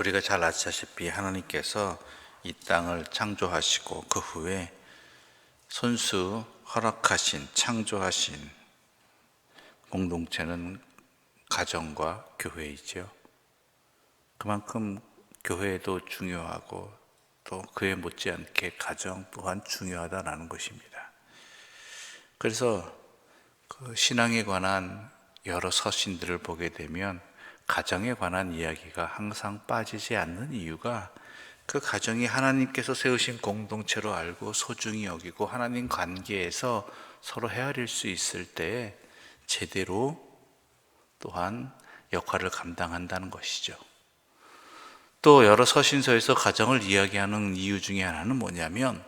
우리가 잘 아시다시피 하나님께서 이 땅을 창조하시고 그 후에 손수 허락하신 창조하신 공동체는 가정과 교회이죠. 그만큼 교회도 중요하고 또 그에 못지않게 가정 또한 중요하다는 것입니다. 그래서 그 신앙에 관한 여러 서신들을 보게 되면 가정에 관한 이야기가 항상 빠지지 않는 이유가 그 가정이 하나님께서 세우신 공동체로 알고 소중히 여기고 하나님 관계에서 서로 헤아릴 수 있을 때에 제대로 또한 역할을 감당한다는 것이죠. 또 여러 서신서에서 가정을 이야기하는 이유 중에 하나는 뭐냐면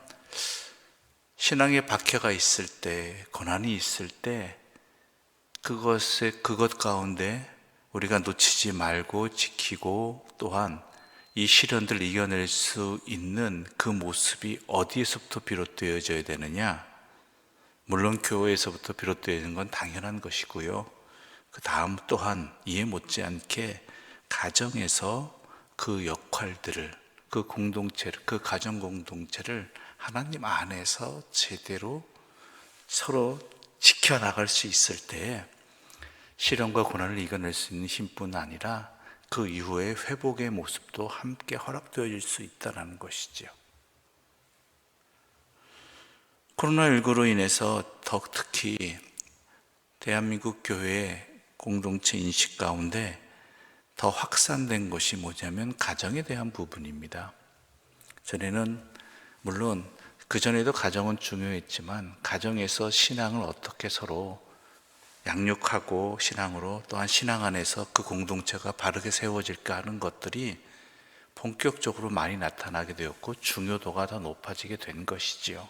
신앙에 박해가 있을 때, 고난이 있을 때 그것 가운데 우리가 놓치지 말고 지키고 또한 이 시련들을 이겨낼 수 있는 그 모습이 어디에서부터 비롯되어져야 되느냐? 물론 교회에서부터 비롯되는 건 당연한 것이고요. 그 다음 또한 이에 못지않게 가정에서 그 역할들을, 그 공동체를, 그 가정 공동체를 하나님 안에서 제대로 서로 지켜나갈 수 있을 때 시련과 고난을 이겨낼 수 있는 힘뿐 아니라 그 이후에 회복의 모습도 함께 허락되어질 수 있다는 것이죠. 코로나19로 인해서 더 특히 대한민국 교회의 공동체 인식 가운데 더 확산된 것이 뭐냐면 가정에 대한 부분입니다. 전에는 물론 그전에도 가정은 중요했지만 가정에서 신앙을 어떻게 서로 양육하고 신앙으로 또한 신앙 안에서 그 공동체가 바르게 세워질까 하는 것들이 본격적으로 많이 나타나게 되었고 중요도가 더 높아지게 된 것이지요.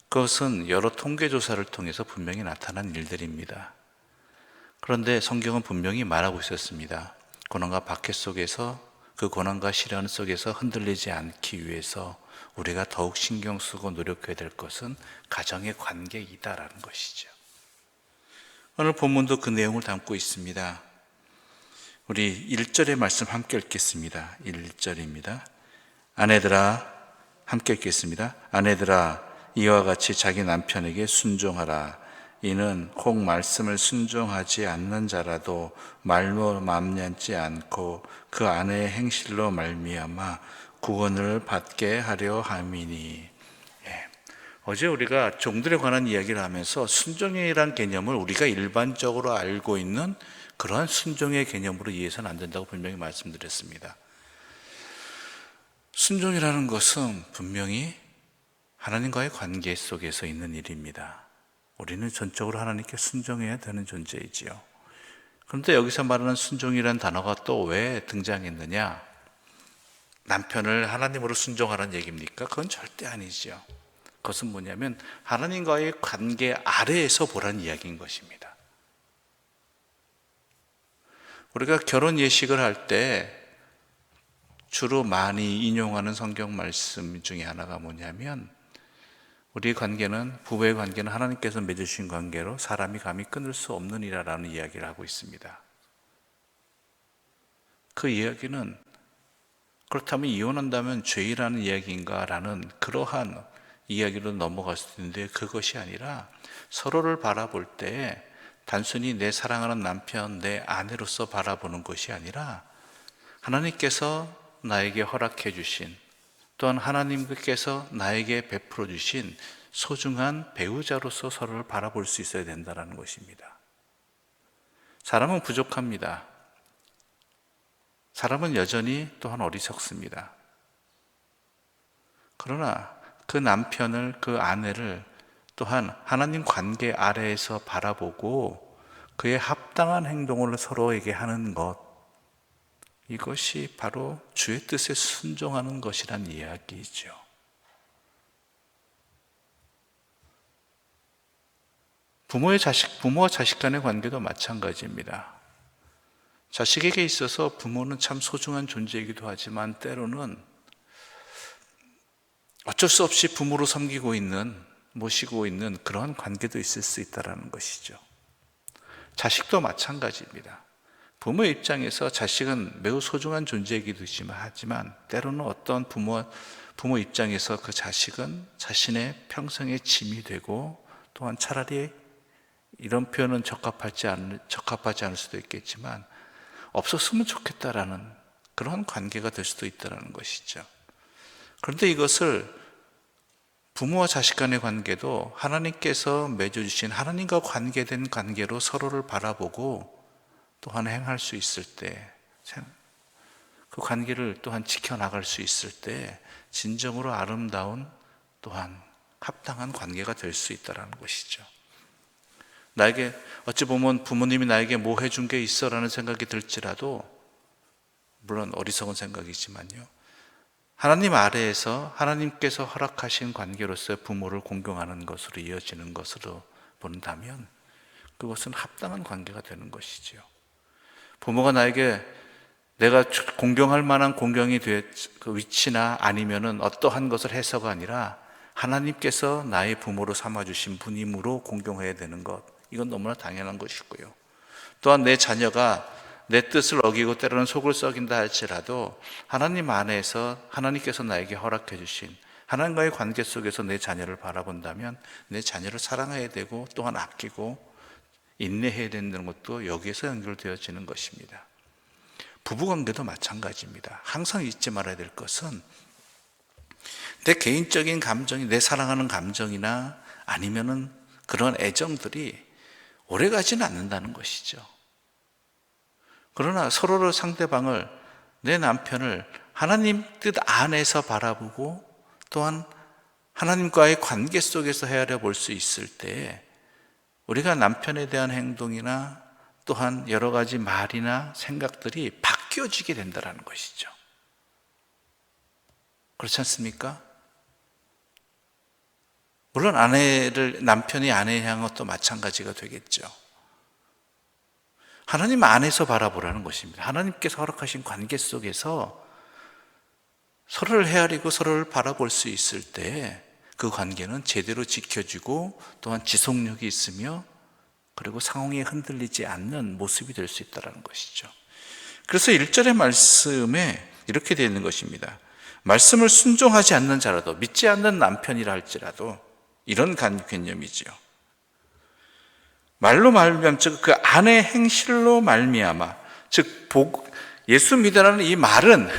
그것은 여러 통계조사를 통해서 분명히 나타난 일들입니다. 그런데 성경은 분명히 말하고 있었습니다. 고난과 박해 속에서 그 고난과 시련 속에서 흔들리지 않기 위해서 우리가 더욱 신경 쓰고 노력해야 될 것은 가정의 관계이다라는 것이죠. 오늘 본문도 그 내용을 담고 있습니다. 우리 1절의 말씀 함께 읽겠습니다. 1절입니다. 아내들아, 함께 읽겠습니다. 아내들아, 이와 같이 자기 남편에게 순종하라. 이는 혹 말씀을 순종하지 않는 자라도 말로 맘념지 않고 그 아내의 행실로 말미암아 구원을 받게 하려 함이니. 어제 우리가 종들에 관한 이야기를 하면서 순종이란 개념을 우리가 일반적으로 알고 있는 그러한 순종의 개념으로 이해해서는 안 된다고 분명히 말씀드렸습니다. 순종이라는 것은 분명히 하나님과의 관계 속에서 있는 일입니다. 우리는 전적으로 하나님께 순종해야 되는 존재이지요. 그런데 여기서 말하는 순종이라는 단어가 또 왜 등장했느냐? 남편을 하나님으로 순종하라는 얘기입니까? 그건 절대 아니죠. 그것은 뭐냐면 하나님과의 관계 아래에서 보라는 이야기인 것입니다. 우리가 결혼 예식을 할 때 주로 많이 인용하는 성경 말씀 중에 하나가 뭐냐면 우리의 관계는, 부부의 관계는 하나님께서 맺으신 관계로 사람이 감히 끊을 수 없느니라라는 이야기를 하고 있습니다. 그 이야기는 그렇다면 이혼한다면 죄라는 이야기인가라는 그러한 이야기로 넘어갈 수 있는데 그것이 아니라 서로를 바라볼 때 단순히 내 사랑하는 남편, 내 아내로서 바라보는 것이 아니라 하나님께서 나에게 허락해 주신 또한 하나님께서 나에게 베풀어 주신 소중한 배우자로서 서로를 바라볼 수 있어야 된다는 것입니다. 사람은 부족합니다. 사람은 여전히 또한 어리석습니다. 그러나 그 남편을, 그 아내를 또한 하나님 관계 아래에서 바라보고 그의 합당한 행동을 서로에게 하는 것, 이것이 바로 주의 뜻에 순종하는 것이란 이야기이죠. 부모와 자식 간의 관계도 마찬가지입니다. 자식에게 있어서 부모는 참 소중한 존재이기도 하지만 때로는 어쩔 수 없이 부모로 모시고 있는 그러한 관계도 있을 수 있다는 것이죠. 자식도 마찬가지입니다. 부모의 입장에서 자식은 매우 소중한 존재이기도 하지만 때로는 어떤 부모 입장에서 그 자식은 자신의 평생의 짐이 되고, 또한 차라리 이런 표현은 적합하지 않을 수도 있겠지만 없었으면 좋겠다라는 그런 관계가 될 수도 있다는 것이죠. 그런데 이것을 부모와 자식 간의 관계도 하나님께서 맺어주신 하나님과 관계된 관계로 서로를 바라보고 또한 행할 수 있을 때, 그 관계를 또한 지켜나갈 수 있을 때 진정으로 아름다운 또한 합당한 관계가 될 수 있다는 것이죠. 나에게 어찌 보면 부모님이 나에게 뭐 해준 게 있어라는 생각이 들지라도, 물론 어리석은 생각이지만요, 하나님 아래에서 하나님께서 허락하신 관계로서 부모를 공경하는 것으로 이어지는 것으로 본다면 그것은 합당한 관계가 되는 것이지요. 부모가 나에게 내가 공경할 만한 공경이 그 위치나 아니면은 어떠한 것을 해서가 아니라 하나님께서 나의 부모로 삼아주신 분임으로 공경해야 되는 것, 이건 너무나 당연한 것이고요. 또한 내 자녀가 내 뜻을 어기고 때로는 속을 썩인다 할지라도 하나님 안에서 하나님께서 나에게 허락해 주신 하나님과의 관계 속에서 내 자녀를 바라본다면 내 자녀를 사랑해야 되고 또한 아끼고 인내해야 된다는 것도 여기에서 연결되어지는 것입니다. 부부관계도 마찬가지입니다. 항상 잊지 말아야 될 것은 내 개인적인 감정이, 내 사랑하는 감정이나 아니면은 그런 애정들이 오래가지는 않는다는 것이죠. 그러나 서로를, 상대방을, 내 남편을 하나님 뜻 안에서 바라보고 또한 하나님과의 관계 속에서 헤아려 볼 수 있을 때 우리가 남편에 대한 행동이나 또한 여러 가지 말이나 생각들이 바뀌어지게 된다는 것이죠. 그렇지 않습니까? 물론 남편이 아내를 향한 것도 마찬가지가 되겠죠. 하나님 안에서 바라보라는 것입니다. 하나님께서 허락하신 관계 속에서 서로를 헤아리고 서로를 바라볼 수 있을 때 그 관계는 제대로 지켜지고 또한 지속력이 있으며 그리고 상황이 흔들리지 않는 모습이 될 수 있다는 것이죠. 그래서 1절의 말씀에 이렇게 되어 있는 것입니다. 말씀을 순종하지 않는 자라도, 믿지 않는 남편이라 할지라도, 이런 개념이지요. 말로 말미암아, 즉 그 안의 행실로 말미암아, 즉 예수 믿으라는 이 말은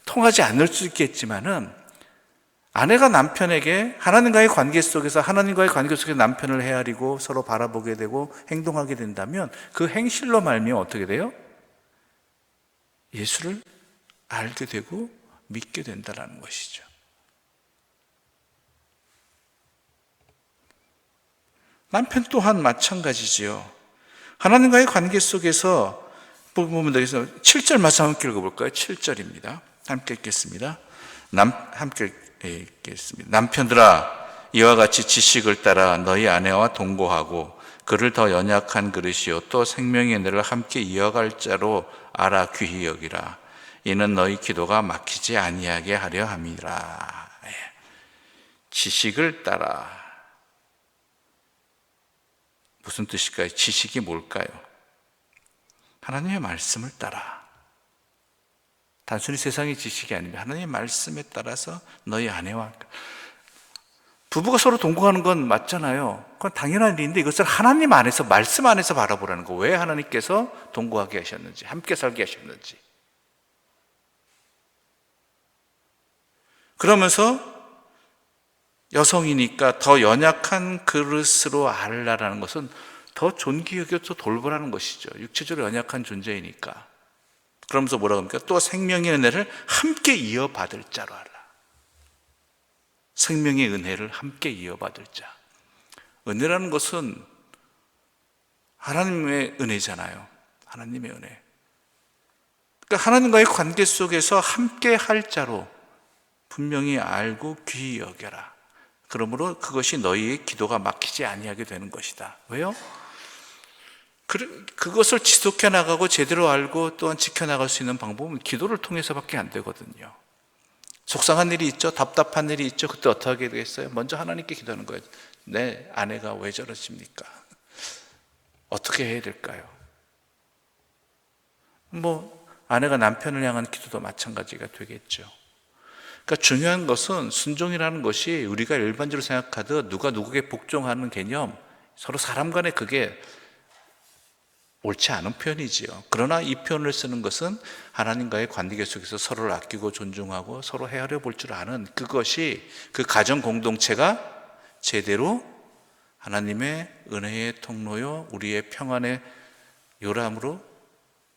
통하지 않을 수 있겠지만은 아내가 남편에게 하나님과의 관계 속에서 남편을 헤아리고 서로 바라보게 되고 행동하게 된다면 그 행실로 말미암아 어떻게 돼요? 예수를 알게 되고 믿게 된다는 것이죠. 남편 또한 마찬가지지요. 하나님과의 관계 속에서 보면 되겠어요. 7절 말씀 함께 읽어볼까요? 7절입니다. 함께 읽겠습니다. 함께 읽겠습니다. 남편들아, 이와 같이 지식을 따라 너희 아내와 동거하고 그를 더 연약한 그릇이요 또 생명의 은혜를 함께 이어갈 자로 알아 귀히 여기라. 이는 너희 기도가 막히지 아니하게 하려 함이라. 지식을 따라. 무슨 뜻일까요? 지식이 뭘까요? 하나님의 말씀을 따라. 단순히 세상의 지식이 아닙니다. 하나님의 말씀에 따라서 너희 아내와, 부부가 서로 동거하는 건 맞잖아요. 그건 당연한 일인데 이것을 하나님 안에서, 말씀 안에서 바라보라는 거. 왜 하나님께서 동거하게 하셨는지, 함께 살게 하셨는지. 그러면서 여성이니까 더 연약한 그릇으로 알라라는 것은 더 존귀 여겨서 돌보라는 것이죠. 육체적으로 연약한 존재이니까. 그러면서 뭐라고 합니까? 또 생명의 은혜를 함께 이어받을 자로 알라. 생명의 은혜를 함께 이어받을 자. 은혜라는 것은 하나님의 은혜잖아요. 하나님의 은혜. 그러니까 하나님과의 관계 속에서 함께 할 자로 분명히 알고 귀히 여겨라. 그러므로 그것이 너희의 기도가 막히지 아니하게 되는 것이다. 왜요? 그것을 지속해 나가고 제대로 알고 또한 지켜나갈 수 있는 방법은 기도를 통해서밖에 안 되거든요. 속상한 일이 있죠. 답답한 일이 있죠. 그때 어떻게 하게 되겠어요? 먼저 하나님께 기도하는 거예요. 내 아내가 왜 저러십니까? 어떻게 해야 될까요? 아내가 남편을 향한 기도도 마찬가지가 되겠죠. 그러니까 중요한 것은 순종이라는 것이 우리가 일반적으로 생각하듯 누가 누구에게 복종하는 개념, 서로 사람 간에 그게 옳지 않은 표현이지요. 그러나 이 표현을 쓰는 것은 하나님과의 관계 속에서 서로를 아끼고 존중하고 서로 헤아려 볼 줄 아는 그것이 그 가정 공동체가 제대로 하나님의 은혜의 통로요 우리의 평안의 요람으로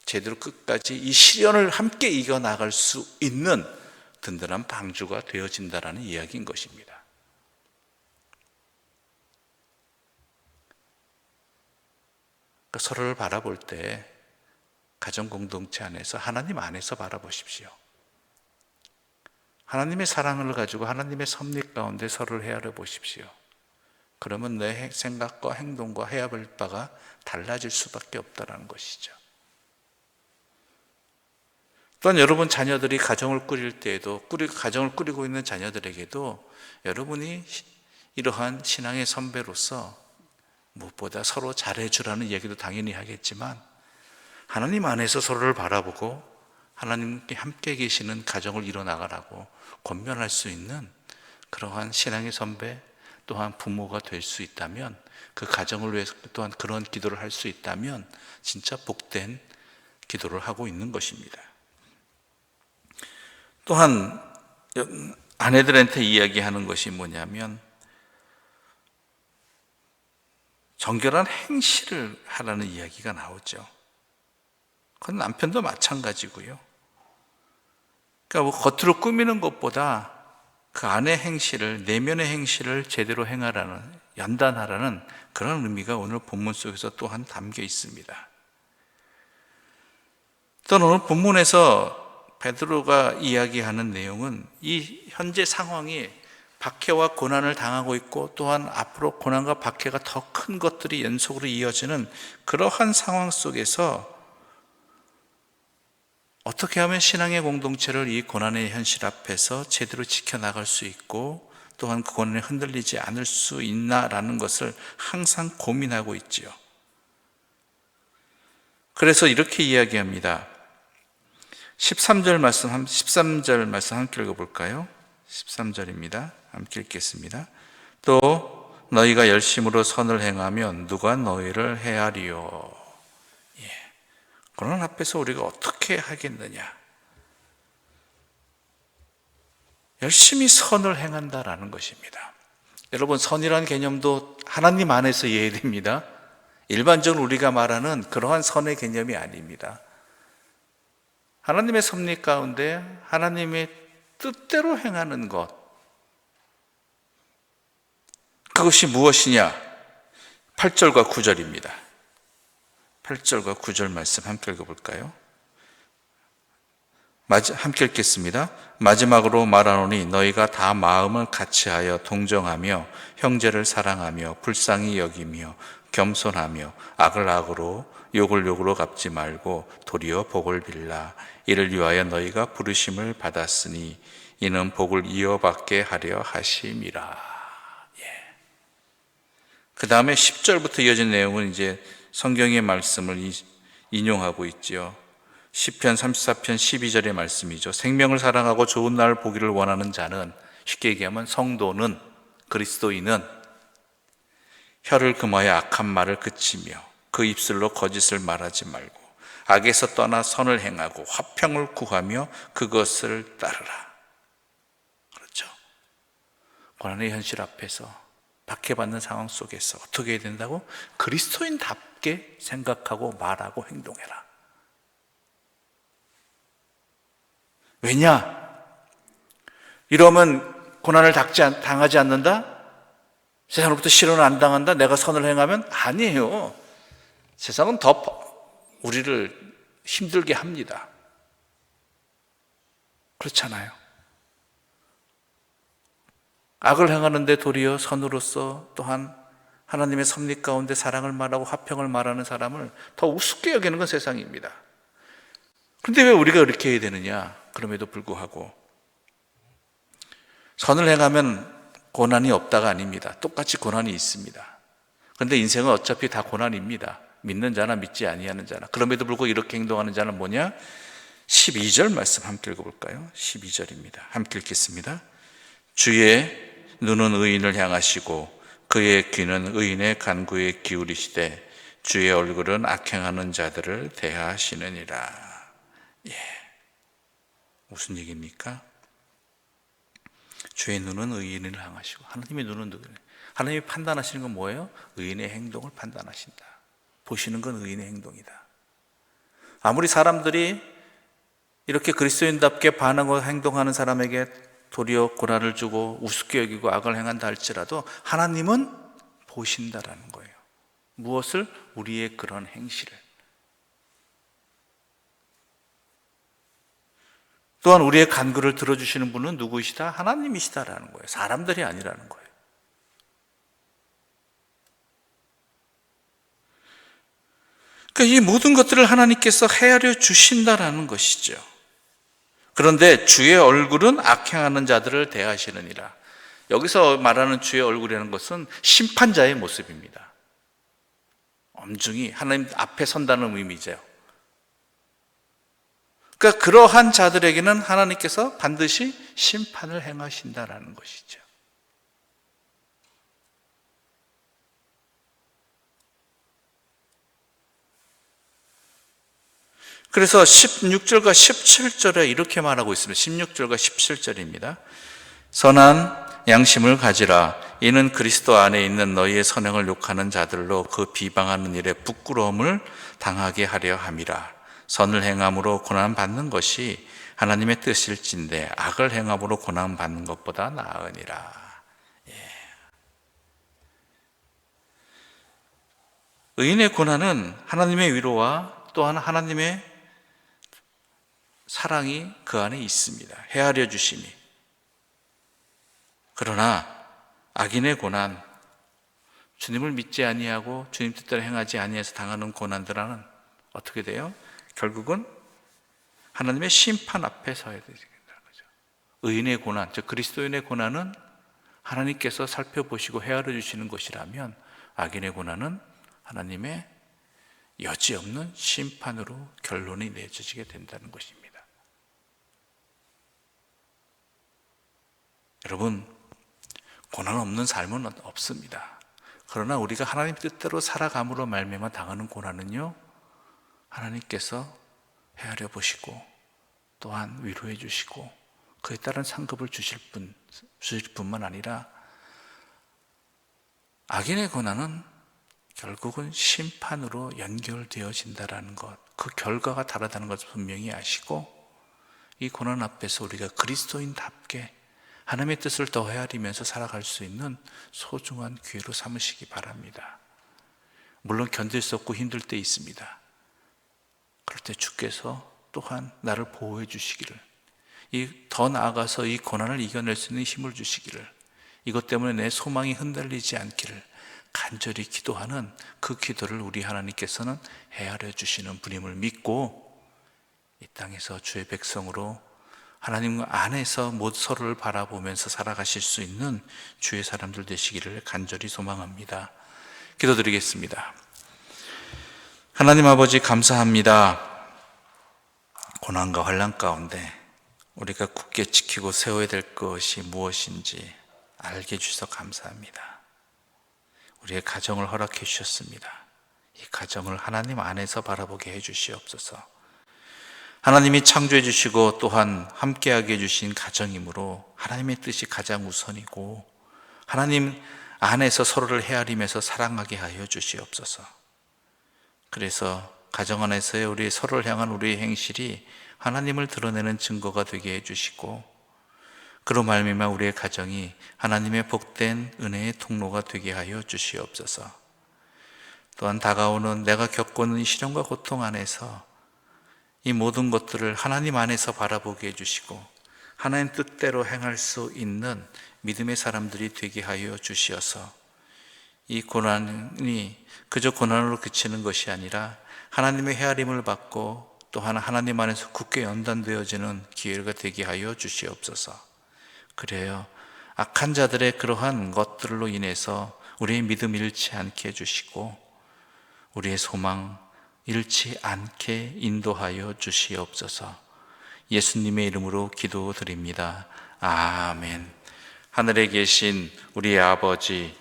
제대로 끝까지 이 시련을 함께 이겨나갈 수 있는 든든한 방주가 되어진다라는 이야기인 것입니다. 그러니까 서로를 바라볼 때 가정 공동체 안에서 하나님 안에서 바라보십시오. 하나님의 사랑을 가지고 하나님의 섭리 가운데 서로를 헤아려 보십시오. 그러면 내 생각과 행동과 해야 할 바가 달라질 수밖에 없다는 것이죠. 또한 여러분 자녀들이 가정을 꾸릴 때에도 가정을 꾸리고 있는 자녀들에게도 여러분이 이러한 신앙의 선배로서 무엇보다 서로 잘해주라는 얘기도 당연히 하겠지만 하나님 안에서 서로를 바라보고 하나님께 함께 계시는 가정을 이뤄나가라고 권면할 수 있는 그러한 신앙의 선배 또한 부모가 될 수 있다면 그 가정을 위해서 또한 그런 기도를 할 수 있다면 진짜 복된 기도를 하고 있는 것입니다. 또한 아내들한테 이야기하는 것이 뭐냐면 정결한 행실을 하라는 이야기가 나오죠. 그건 남편도 마찬가지고요. 그러니까 겉으로 꾸미는 것보다 그 안의 행실을, 내면의 행실을 제대로 행하라는, 연단하라는 그런 의미가 오늘 본문 속에서 또한 담겨 있습니다. 또는 오늘 본문에서 베드로가 이야기하는 내용은 이 현재 상황이 박해와 고난을 당하고 있고 또한 앞으로 고난과 박해가 더 큰 것들이 연속으로 이어지는 그러한 상황 속에서 어떻게 하면 신앙의 공동체를 이 고난의 현실 앞에서 제대로 지켜나갈 수 있고 또한 그 고난에 흔들리지 않을 수 있나라는 것을 항상 고민하고 있지요. 그래서 이렇게 이야기합니다. 13절 말씀 함께 읽어볼까요? 13절입니다. 함께 읽겠습니다. 또 너희가 열심으로 선을 행하면 누가 너희를 해하리요. 고난 앞에서 우리가 어떻게 하겠느냐? 열심히 선을 행한다라는 것입니다. 여러분, 선이라는 개념도 하나님 안에서 이해됩니다. 일반적으로 우리가 말하는 그러한 선의 개념이 아닙니다. 하나님의 섭리 가운데 하나님의 뜻대로 행하는 것, 그것이 무엇이냐? 8절과 9절입니다. 8절과 9절 말씀 함께 읽어볼까요? 함께 읽겠습니다. 마지막으로 말하노니 너희가 다 마음을 같이하여 동정하며 형제를 사랑하며 불쌍히 여기며 겸손하며 악을 악으로 욕을 욕으로 갚지 말고 도리어 복을 빌라. 이를 위하여 너희가 부르심을 받았으니 이는 복을 이어받게 하려 하심이라. 그 다음에 10절부터 이어진 내용은 이제 성경의 말씀을 인용하고 있지요. 시편 34편 12절의 말씀이죠. 생명을 사랑하고 좋은 날을 보기를 원하는 자는, 쉽게 얘기하면 성도는, 그리스도인은 혀를 금하여 악한 말을 그치며 그 입술로 거짓을 말하지 말고 악에서 떠나 선을 행하고 화평을 구하며 그것을 따르라. 그렇죠. 고난의 현실 앞에서, 박해받는 상황 속에서 어떻게 해야 된다고? 그리스도인답게 생각하고 말하고 행동해라. 왜냐? 이러면 고난을 당하지 않는다? 세상으로부터 실현을 안 당한다? 내가 선을 행하면? 아니에요. 세상은 더 우리를 힘들게 합니다. 그렇잖아요. 악을 행하는데 도리어 선으로서 또한 하나님의 섭리 가운데 사랑을 말하고 화평을 말하는 사람을 더 우습게 여기는 건 세상입니다. 그런데 왜 우리가 그렇게 해야 되느냐? 그럼에도 불구하고 선을 행하면 고난이 없다가 아닙니다. 똑같이 고난이 있습니다. 그런데 인생은 어차피 다 고난입니다. 믿는 자나 믿지 아니하는 자나. 그럼에도 불구하고 이렇게 행동하는 자는 뭐냐? 12절 말씀 함께 읽어볼까요? 12절입니다. 함께 읽겠습니다. 주의 눈은 의인을 향하시고 그의 귀는 의인의 간구에 기울이시되 주의 얼굴은 악행하는 자들을 대하시느니라. 무슨 얘기입니까? 주의 눈은 의인을 향하시고, 하나님의 눈은 누구예요? 하나님이 판단하시는 건 뭐예요? 의인의 행동을 판단하신다. 보시는 건 의인의 행동이다. 아무리 사람들이 이렇게 그리스도인답게 반응하고 행동하는 사람에게 도리어 고난을 주고 우습게 여기고 악을 행한다 할지라도 하나님은 보신다라는 거예요. 무엇을? 우리의 그런 행실을. 또한 우리의 간구를 들어주시는 분은 누구이시다? 하나님이시다라는 거예요. 사람들이 아니라는 거예요. 그러니까 이 모든 것들을 하나님께서 헤아려 주신다라는 것이죠. 그런데 주의 얼굴은 악행하는 자들을 대하시느니라. 여기서 말하는 주의 얼굴이라는 것은 심판자의 모습입니다. 엄중히 하나님 앞에 선다는 의미죠. 그러니까 그러한 자들에게는 하나님께서 반드시 심판을 행하신다라는 것이죠. 그래서 16절과 17절에 이렇게 말하고 있습니다. 16절과 17절입니다. 선한 양심을 가지라. 이는 그리스도 안에 있는 너희의 선행을 욕하는 자들로 그 비방하는 일에 부끄러움을 당하게 하려 함이라. 선을 행함으로 고난받는 것이 하나님의 뜻일진데 악을 행함으로 고난받는 것보다 나으니라. 의인의 고난은 하나님의 위로와 또한 하나님의 사랑이 그 안에 있습니다. 헤아려 주심이. 그러나 악인의 고난, 주님을 믿지 아니하고 주님 뜻대로 행하지 아니해서 당하는 고난들은 어떻게 돼요? 결국은 하나님의 심판 앞에 서야 된다는 거죠. 의인의 고난, 즉 그리스도인의 고난은 하나님께서 살펴보시고 헤아려 주시는 것이라면 악인의 고난은 하나님의 여지없는 심판으로 결론이 내려지게 된다는 것입니다. 여러분, 고난 없는 삶은 없습니다. 그러나 우리가 하나님 뜻대로 살아감으로 말미암아 당하는 고난은요, 하나님께서 헤아려 보시고 또한 위로해 주시고 그에 따른 상급을 주실 뿐만 아니라 악인의 고난은 결국은 심판으로 연결되어진다라는 것, 그 결과가 다르다는 것을 분명히 아시고 이 고난 앞에서 우리가 그리스도인답게 하나님의 뜻을 더 헤아리면서 살아갈 수 있는 소중한 기회로 삼으시기 바랍니다. 물론 견딜 수 없고 힘들 때 있습니다. 그럴 때 주께서 또한 나를 보호해 주시기를, 더 나아가서 이 고난을 이겨낼 수 있는 힘을 주시기를, 이것 때문에 내 소망이 흔들리지 않기를 간절히 기도하는 그 기도를 우리 하나님께서는 헤아려 주시는 분임을 믿고 이 땅에서 주의 백성으로 하나님 안에서 모두 서로를 바라보면서 살아가실 수 있는 주의 사람들 되시기를 간절히 소망합니다. 기도드리겠습니다. 하나님 아버지, 감사합니다. 고난과 환난 가운데 우리가 굳게 지키고 세워야 될 것이 무엇인지 알게 해주셔서 감사합니다. 우리의 가정을 허락해 주셨습니다. 이 가정을 하나님 안에서 바라보게 해 주시옵소서. 하나님이 창조해 주시고 또한 함께하게 해주신 가정이므로 하나님의 뜻이 가장 우선이고 하나님 안에서 서로를 헤아리면서 사랑하게 하여 주시옵소서. 그래서 가정 안에서의 우리 서로를 향한 우리의 행실이 하나님을 드러내는 증거가 되게 해주시고 그로 말미암아 우리의 가정이 하나님의 복된 은혜의 통로가 되게 하여 주시옵소서. 또한 다가오는 내가 겪고 있는 시련과 고통 안에서 이 모든 것들을 하나님 안에서 바라보게 해주시고 하나님 뜻대로 행할 수 있는 믿음의 사람들이 되게 하여 주시어서 이 고난이 그저 고난으로 그치는 것이 아니라 하나님의 헤아림을 받고 또한 하나님 안에서 굳게 연단되어지는 기회가 되게 하여 주시옵소서. 그래요, 악한 자들의 그러한 것들로 인해서 우리의 믿음 잃지 않게 해주시고 우리의 소망 잃지 않게 인도하여 주시옵소서. 예수님의 이름으로 기도드립니다. 아멘. 하늘에 계신 우리 아버지의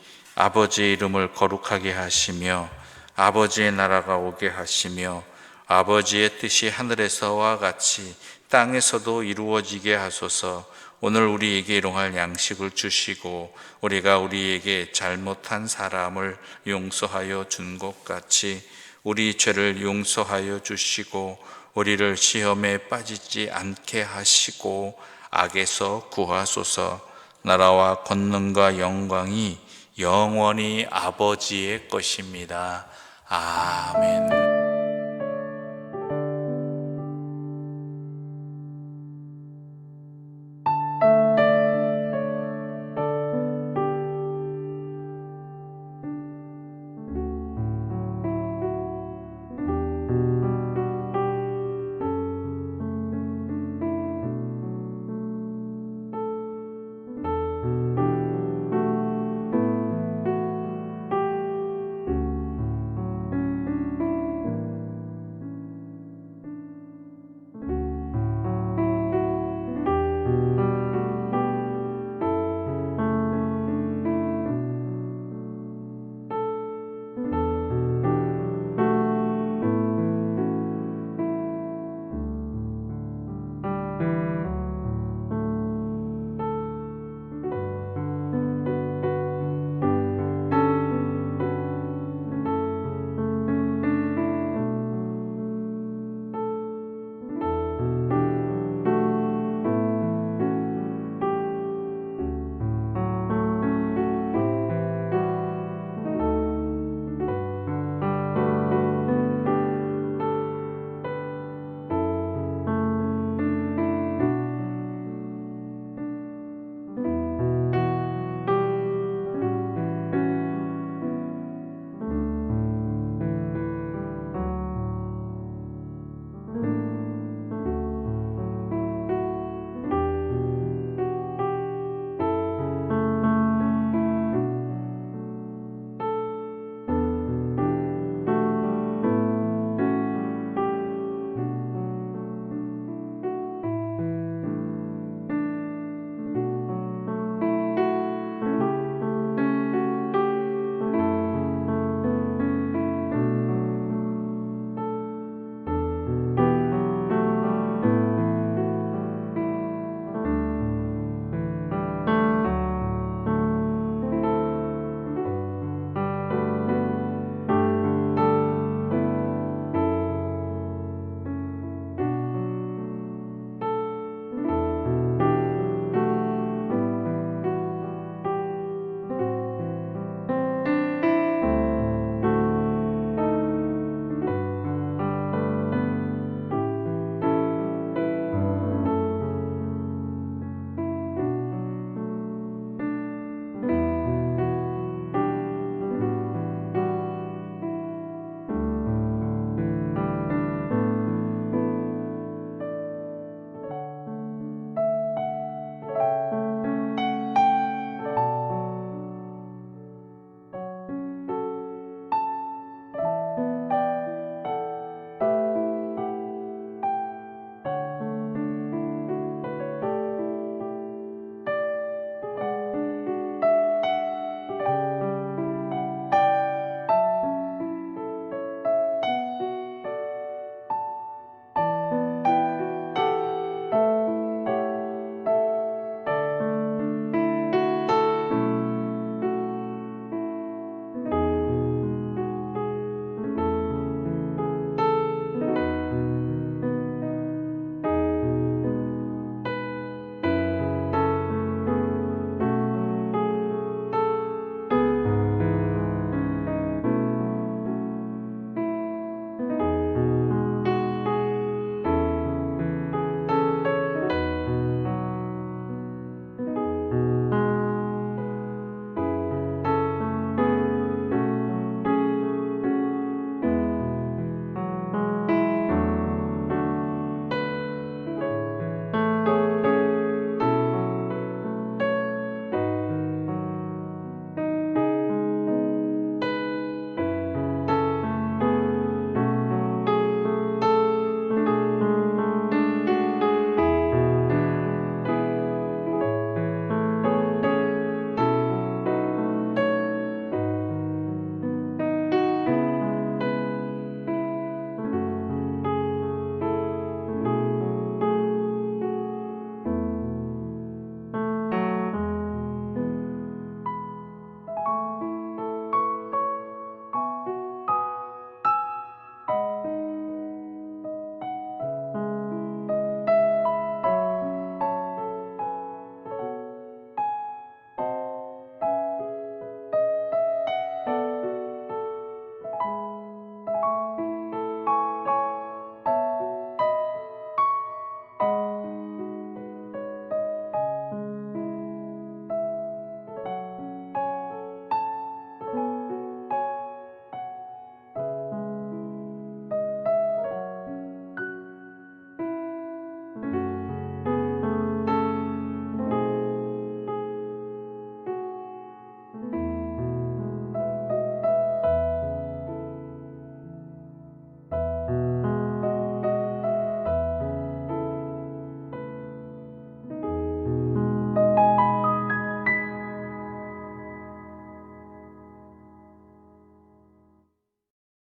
이름을 거룩하게 하시며 아버지의 나라가 오게 하시며 아버지의 뜻이 하늘에서와 같이 땅에서도 이루어지게 하소서. 오늘 우리에게 일용할 양식을 주시고 우리가 우리에게 잘못한 사람을 용서하여 준 것 같이 우리 죄를 용서하여 주시고 우리를 시험에 빠지지 않게 하시고 악에서 구하소서. 나라와 권능과 영광이 영원히 아버지의 것입니다. 아멘.